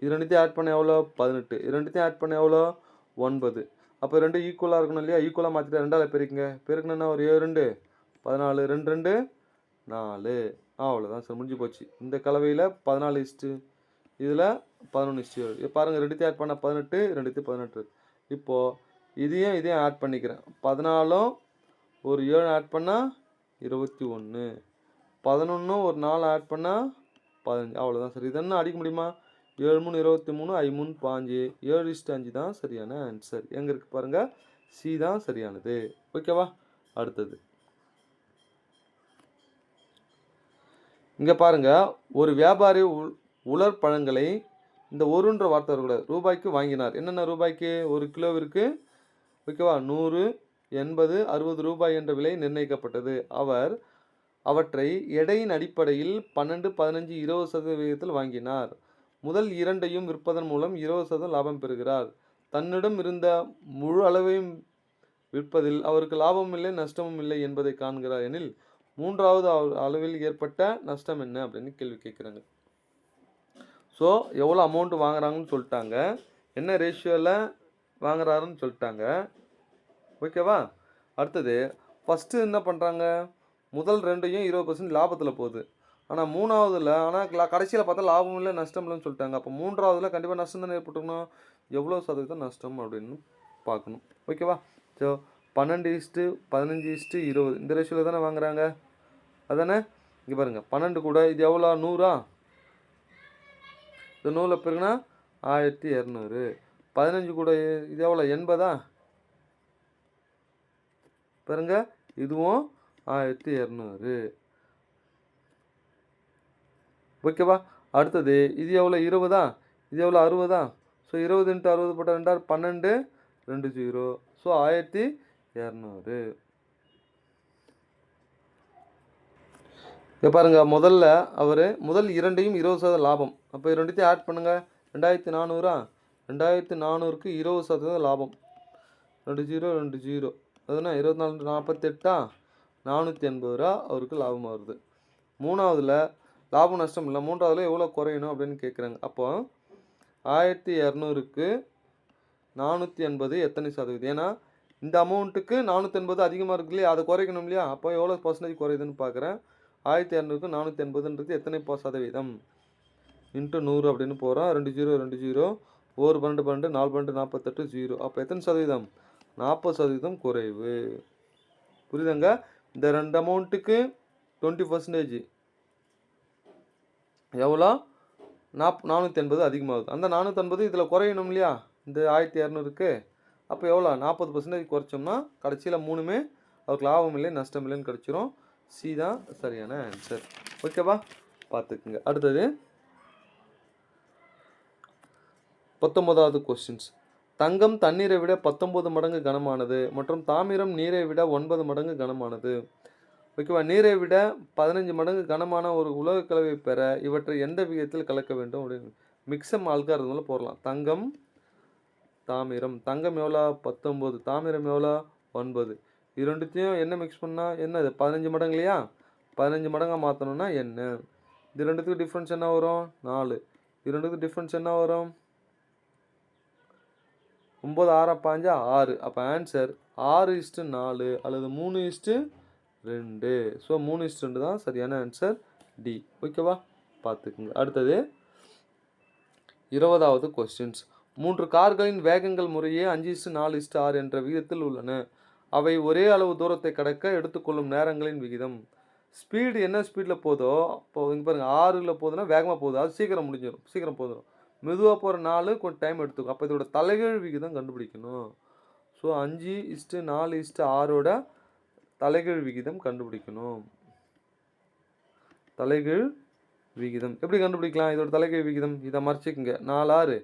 இது ரெண்டுத்தையும் ஆட் பண்ண எவ்வளோ? 18. இது ரெண்டுத்தையும் ஆட் பண்ண எவ்வளோ? 9. அப்போ ரெண்டு ஈக்குவலாக இருக்கணும் இல்லையா? ஈக்குவலாக மாற்றிட்டு 2ஆல் பெருக்குங்க. பெருக்குனா ஒரு 7 2 14 2 2 4. அவ்வளோதான் சார், முடிஞ்சு போச்சு. இந்த கலவையில் 14 இதில் 11:7. இப்போ பாருங்கள், ரெண்டுத்தையும் ஆட் பண்ண 18, ரெண்டுத்தையும் 18. இப்போது இதையும் ஆட் பண்ணிக்கிறேன். 14 ஒரு 7 ஆட் பண்ணால் 21, 11 ஒரு 4 ஆட் பண்ணால் 15. அவ்வளோதான் சார். இது என்ன அடிக்க முடியுமா? 7 3 23 5 3 5 7:5 தான் சரியான ஆன்சர். எங்கே இருக்குது பாருங்கள், சி தான் சரியானது. ஓகேவா? அடுத்தது இங்கே பாருங்கள், ஒரு வியாபாரி உலர் பழங்களை, இந்த ஒருன்ற வார்த்தை வரக்கூடாது, ரூபாய்க்கு வாங்கினார். என்னென்ன ரூபாய்க்கு? ஒரு கிலோவிற்கு ஓகேவா 100 80 60 ரூபாய் என்ற விலை நிர்ணயிக்கப்பட்டது. அவர் அவற்றை எடையின் அடிப்படையில் 12 15 20% வாங்கினார். முதல் இரண்டையும் விற்பதன் மூலம் 20% லாபம் பெறுகிறார். தன்னிடம் இருந்த முழு அளவையும் விற்பதில் அவருக்கு லாபமும் இல்லை நஷ்டமும் இல்லை என்பதை காண்கிறார் எனில் 3வது அளவில் ஏற்பட்ட நஷ்டம் என்ன அப்படின்னு கேள்வி கேட்குறாங்க. ஸோ எவ்வளோ அமௌண்ட் வாங்குறாங்கன்னு சொல்லிட்டாங்க, என்ன ரேஷியோவில் வாங்குறாருன்னு சொல்லிட்டாங்க. ஓகேவா? அடுத்தது ஃபஸ்ட்டு என்ன பண்ணுறாங்க, முதல் ரெண்டையும் 20% லாபத்தில் போகுது. ஆனால் மூணாவதுல கடைசியில் பார்த்தா லாபம் இல்லை நஷ்டம் இல்லைன்னு சொல்லிட்டாங்க. அப்போ மூன்றாவதுல கண்டிப்பாக நஷ்டம் தானே ஏற்பட்டுருக்கணும். எவ்வளோ சதவீதம் நஷ்டம் அப்படின்னு பார்க்கணும். ஓகேவா? ஸோ 12:15:20 இந்த ரேஷியோவில் தானே வாங்குறாங்க. அதானே? இங்கே பாருங்கள், 12 கூட இது எவ்வளோ, 100ஆ? இது 100 பெருக்குனா 1200. 15 கூட இது எவ்வளோ, 80ஆ? பாருங்க, இதுவும் 1200. ஓகேவா? அடுத்தது இது எவ்வளோ, 20ஆ? இது எவ்வளோ, 60ஆ? ஸோ 20 × 60 போட்டால் 12, 2 0. ஸோ 1200. இங்கே பாருங்கள், முதல்ல அவர் முதல் இரண்டையும் 20% லாபம். அப்போ ரெண்டுத்தையும் ஆட் பண்ணுங்கள். 2400ஆ? 2400க்கு 20% லாபம். 2 0 2 0. அதுனா 24 48ஆ? 480 ரூபா அவருக்கு லாபம் வருது. மூணாவதுல லாபம் நஷ்டம் இல்லை. மூன்றாவதுல எவ்வளோ குறையணும் அப்படின்னு கேட்குறாங்க. அப்போ 1200க்கு 480 எத்தனை சதவீதம்? ஏன்னா இந்த அமௌண்ட்டுக்கு 480 அதிகமாக இருக்கு இல்லையா, அதை குறைக்கணும் இல்லையா. அப்போ எவ்வளோ பர்சன்டேஜ் குறையுதுன்னு பார்க்குறேன். 1200க்கு 480ன்றது எத்தனை சதவீதம் இன்ட்டு 100 அப்படின்னு போகிறோம். 2 0 2 0. 1 12 12 4 12 48 0. அப்போ எத்தனை சதவீதம்? 40% குறைவு. புரியுதுங்க? இந்த ரெண்டு அமௌண்ட்டுக்கு 20% எவ்வளோ? 480 அதிகமாகுது. அந்த 480 இதில் குறையணும் இல்லையா, இந்த 1200க்கு. அப்போ எவ்வளோ? 40% குறைச்சோம்னா கடைசியில் மூணுமே அவருக்கு லாபம் இல்லை நஷ்டம் இல்லைன்னு கிடச்சிரும். சி தான் சரியான ஆன்சர். ஓகேவா? பார்த்துக்குங்க. அடுத்தது 19வது கொஸ்டின்ஸ். தங்கம் தண்ணீரை விட 19 மடங்கு கனமானது மற்றும் தாமிரம் நீரை விட 9 மடங்கு கனமானது. ஓகேவா? நீரை விட 15 மடங்கு கனமான ஒரு உலோக கலவை பெற இவற்றை எந்த விகிதத்தில் கலக்க வேண்டும் அப்படின்னு மிக்சம் ஆல்காரிதமில் போடலாம். தங்கம் தாமிரம். தங்கம் எவ்வளோ? 19. தாமிரம் எவ்வளோ? 9. இது ரெண்டுத்தையும் என்ன மிக்ஸ் பண்ணால் என்னது? 15 மடங்கு இல்லையா? 15 மடங்காக மாற்றணும்னா என்ன? இது ரெண்டுத்துக்கு டிஃப்ரென்ஸ் என்ன வரும்? 4. இது ரெண்டுத்துக்கு டிஃப்ரென்ஸ் என்ன வரும்? 9 6 5 6. அப்போ ஆன்சர் 6:4 அல்லது 3:2. ஸோ 3:2 தான் சரியான ஆன்சர், டி. ஓகேவா? பார்த்துக்குங்க. அடுத்தது 20வது கொஸ்டின்ஸ். 3 கார்களின் வேகங்கள் முறையே 5:4:6 என்ற விகிதத்தில் உள்ளன. அவை ஒரே அளவு தூரத்தை கடக்க எடுத்துக்கொள்ளும் நேரங்களின் விகிதம். ஸ்பீடு என்ன ஸ்பீடில் போதோ, இப்போ இங்கே பாருங்கள், 6ல் போகுதுன்னா வேகமாக போகுது, அது சீக்கிரம் முடிஞ்சிடும், சீக்கிரம் போதும். மெதுவாக போகிற 4 கொஞ்சம் டைம் எடுத்துக்கும். அப்போ இதோட தலைகீழ் விகிதம் கண்டுபிடிக்கணும். ஸோ 5:4:6 தலைகீழ் விகிதம் கண்டுபிடிக்கணும். தலைகீழ் விகிதம் எப்படி கண்டுபிடிக்கலாம்? இதோட தலைகீழ் விகிதம் இதை மறைச்சிக்குங்க. 4 6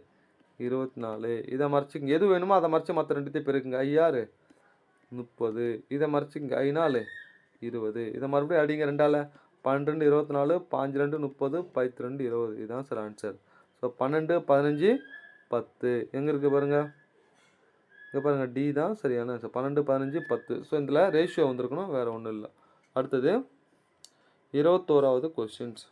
24. இதை மறைச்சிக்குங்க. எது வேணுமோ அதை மறைச்சி மற்ற ரெண்டுத்தையும் பெருக்குங்க. 5 6 30. இதை மறைச்சிக்குங்க. 5 4 20. இதை மறுபடியும் அடிங்க 2ஆல். 12 24. 5 2 30. 12 20. இதுதான் சார் ஆன்சர். ஸோ 12 15 10 எங்கே இருக்குது பாருங்கள். இங்கே பாருங்கள், டி தான் சரியான ஆன்சர். 12 15 10. ஸோ இதில் ரேஷியோ வந்திருக்கணும், வேறு ஒன்றும் இல்லை. அடுத்தது 21வது கொஸ்டின்ஸ்.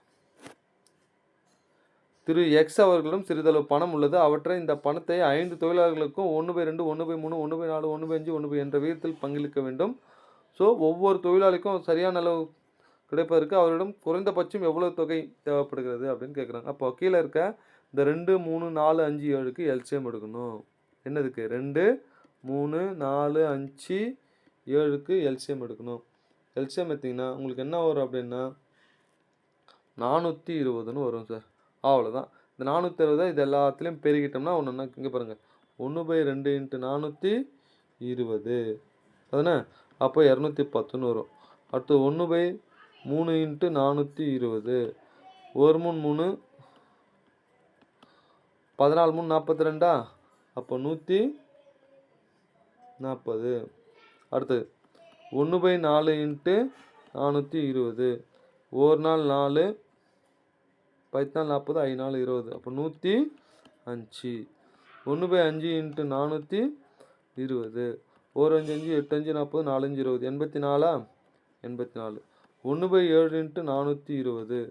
திரு எக்ஸ் அவர்களிடம் சிறிதளவு பணம் உள்ளது. அவற்றை இந்த பணத்தை 5 தொழிலாளர்களுக்கும் 1/2 1/3 1/4 1/5 1 என்ற விகிதத்தில் பங்களிக்க வேண்டும். ஸோ ஒவ்வொரு தொழிலாளிக்கும் சரியான அளவு கிடைப்பதற்கு அவரிடம் குறைந்தபட்சம் எவ்வளவு தொகை தேவைப்படுகிறது அப்படின்னு கேட்குறாங்க. அப்போ கீழே இருக்க இந்த 2 3 4 5 7க்கு எல்சிஎம் எடுக்கணும். என்னதுக்கு? 2 3 4 5 7க்கு எல்சிஎம் எடுக்கணும். எல்சிஎம் எடுத்திங்கன்னா உங்களுக்கு என்ன வரும் அப்படின்னா 420ன்னு வரும் சார். அவ்வளோதான். இந்த 460 இது எல்லாத்துலேயும் பெருகிட்டோம்னா ஒன்று இங்கே பாருங்கள், 1/2 × 420 அதுதானே. அப்போ 210ன்னு வரும். அடுத்து 1/3 × 420. 1 3 3 14 3 42. அப்போ 140. அடுத்தது 1/4 × 420. 1 நாள் 4 10 நாள் 40 5 நாள் 20. அப்போ 105. 1/5 × 420. 1 5 5 8 5 40 4 5 20. 84. 84. 1/7 × 420.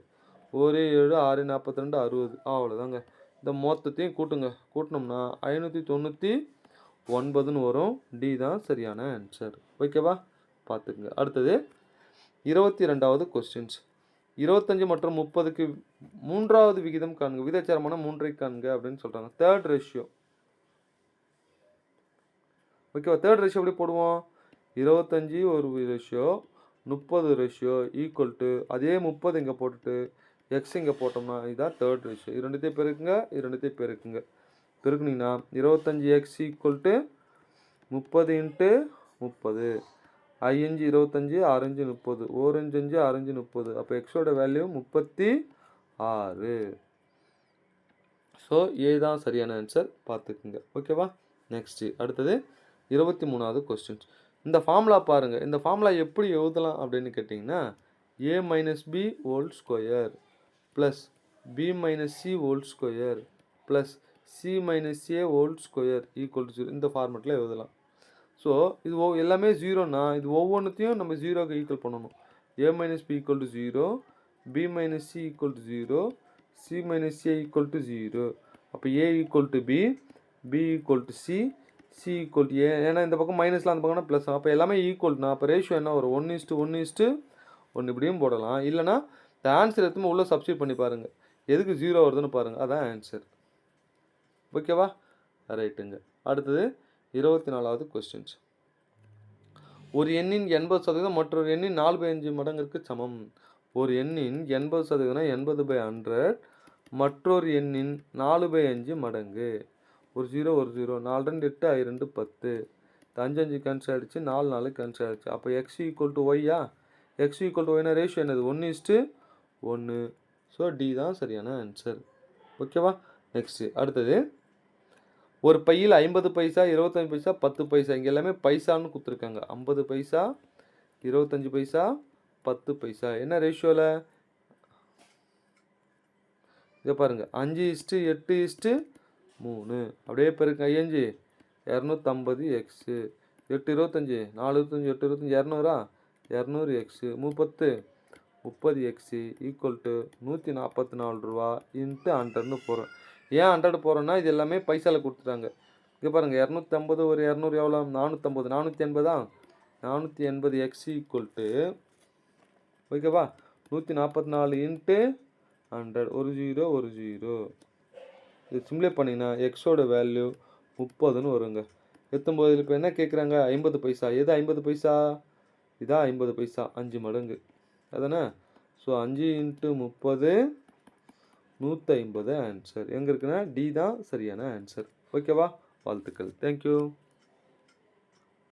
1 7 6 42 60. அவ்வளோதாங்க. இந்த மொத்தத்தையும் கூட்டுங்க. கூட்டினோம்னா 599ன்னு வரும். டி தான் சரியான ஆன்சர். ஓகேவா? பார்த்துக்குங்க. அடுத்தது 22வது கொஸ்டின்ஸ். 25 மற்றும் 30க்கு 3வது விகிதம் காண்க. விகிதாச்சாரமான 3ஐ காண்க அப்படின்னு சொல்றாங்க. Third ratio. ஓகேவா? தேர்ட் ரேஷியோ எப்படி போடுவோம்? 25 ஒரு ரேஷியோ, 30 ரேஷியோ ஈக்குவல் டு அதே 30 இங்கே போட்டுட்டு எக்ஸ் இங்கே போட்டோம்னா இதுதான் தேர்ட் ரேஷியோ. இது ரெண்டுத்தையும் பெருக்குங்க, இது ரெண்டுத்தையும் பெருக்குங்க. பெருக்குனீங்கன்னா 25x ஈக்குவல் டு 30 இன்ட்டு 30. 5 25 6 30. 1 5 6 30. அப்போ எக்ஸோட வேல்யூ 36. ஸோ ஏ தான் சரியான ஆன்சர், பார்த்துக்குங்க. ஓகேவா? நெக்ஸ்ட்டு அடுத்தது 23வது கொஸ்டின்ஸ். இந்த ஃபார்முலா பாருங்கள். இந்த ஃபார்முலா எப்படி எழுதலாம் அப்படின்னு கேட்டிங்கன்னா, a minus b whole square plus b minus c whole square plus c minus a whole square equal to 0. இந்த ஃபார்மெட்டில் எழுதலாம். ஸோ இது எல்லாமே ஜீரோனா இது ஒவ்வொன்றுத்தையும் நம்ம ஜீரோக்கு ஈக்குவல் பண்ணணும். a minus b equal to 0, b minus c equal to 0, c minus a equal to 0. அப்போ a equal to b, b equal to c, c equal to a. ஏன்னா இந்த பக்கம் மைனஸ்லாம் அந்த பக்கம்னா ப்ளஸ். அப்போ எல்லாமே ஈக்குவல்னா அப்போ ரேஷியோ என்ன வரும்? 1:1:1 இப்படியும் போடலாம். இல்லைனா இந்த ஆன்சர் எடுத்துமே உள்ளே சப்ஸ்டியூட் பண்ணி பாருங்கள். எதுக்கு 0 வருதுன்னு பாருங்கள். அதான் ஆன்சர். ஓகேவா? ரைட்டுங்க. அடுத்தது 24வது கொஸ்டின்ஸ். ஒரு எண்ணின் 80% மற்றொரு எண்ணின் 4/5 மடங்கிற்கு சமம். ஒரு எண்ணின் 80% 80/100 மற்றொரு எண்ணின் 4/5 மடங்கு. ஒரு 0 ஒரு 0. 4 2 8 I 2 10. 5 5 கேன்சல் ஆகிடுச்சு, 4 4 கேன்சல் ஆகிடுச்சு. அப்போ எக்ஸ் ஈக்குவல் டு ஒய்யா? எக்ஸ் ஈக்குவல் டு ஒய்னா ரேஷியோ என்னது? 1:1. ஸோ டி தான் சரியான ஆன்சர். ஓகேவா? நெக்ஸ்ட்டு அடுத்தது ஒரு பையில் 50 பைசா, 25 பைசா, 10 பைசா. இங்கே எல்லாமே பைசான்னு கொடுத்துருக்காங்க. 50 பைசா, 25 பைசா, 10 பைசா. என்ன ரேஷியோவில்? இங்கே பாருங்கள், 5:8:3. அப்படியே பெருக்கு 5 250 x. 8 25 4 25 8 25 200 200 x. 30 x equal to 144 ரூபா இன்ட்டு 100ன்னு போகிறோம். ஏன் 100 போகிறோன்னா இது எல்லாமே பைசாவில் கொடுத்துட்டாங்க. இங்கே பாருங்கள், 250 ஒரு 200 எவ்வளோ? 450. 480 480 எக்ஸ் ஈக்குவல் டு ஓகேவா 144 இன்ட்டு 100. ஒரு 0 ஒரு 0. இது சிம்ப்ளை பண்ணிங்கன்னா எக்ஸோட வேல்யூ 30ன்னு வருங்க. 89 இப்போ என்ன கேட்குறாங்க? 50 பைசா. எது 50 பைசா? இதான் 50 பைசா, 5 மடங்கு அதானே? So 5 into 30 150 answer. எங்கே இருக்குன்னா டி தான் சரியான ஆன்சர். ஓகேவா? வாழ்த்துக்கள். தேங்க்யூ.